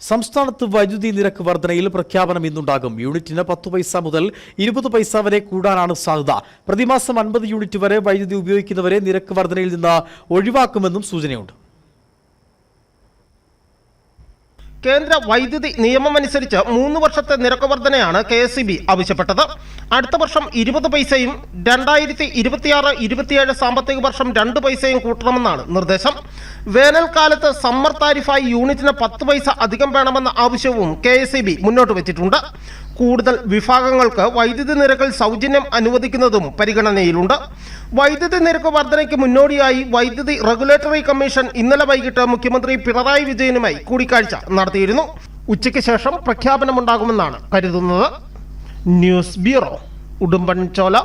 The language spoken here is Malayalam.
സംസ്ഥാനത്ത് വൈദ്യുതി നിരക്ക് വർധനയിൽ പ്രഖ്യാപനം ഇന്നുണ്ടാകും. യൂണിറ്റിന് 10 പൈസ മുതൽ 20 പൈസ വരെ കൂടാനാണ് സാധ്യത. പ്രതിമാസം 50 യൂണിറ്റ് വരെ വൈദ്യുതി ഉപയോഗിക്കുന്നവരെ നിരക്ക് വർധനയിൽ നിന്ന് ഒഴിവാക്കുമെന്നും സൂചനയുണ്ട്. കേന്ദ്ര വൈദ്യുതി നിയമമനുസരിച്ച് 3 വർഷത്തെ നിരക്ക് വർധനയാണ് KSEB ആവശ്യപ്പെട്ടത്. അടുത്ത വർഷം 20 പൈസയും 2026-27 സാമ്പത്തിക വർഷം 2 പൈസയും കൂട്ടണമെന്നാണ് നിർദ്ദേശം. വേനൽക്കാലത്ത് സമ്മർ താരിഫായി യൂണിറ്റിന് 10 പൈസ അധികം വേണമെന്ന ആവശ്യവും KSEB മുന്നോട്ട് വെച്ചിട്ടുണ്ട്. കൂടുതൽ വിഭാഗങ്ങൾക്ക് വൈദ്യുതി നിരക്കിൽ സൗജന്യം അനുവദിക്കുന്നതും പരിഗണനയിലുണ്ട്. വൈദ്യുതി നിരക്ക് വർധനയ്ക്ക് മുന്നോടിയായി വൈദ്യുതി റെഗുലേറ്ററി കമ്മീഷൻ ഇന്നലെ വൈകിട്ട് മുഖ്യമന്ത്രി പിണറായി വിജയനുമായി കൂടിക്കാഴ്ച നടത്തിയിരുന്നു. ഉച്ചയ്ക്ക് ശേഷം പ്രഖ്യാപനമുണ്ടാകുമെന്നാണ് കരുതുന്നത്. News bureau, Udumbanchola.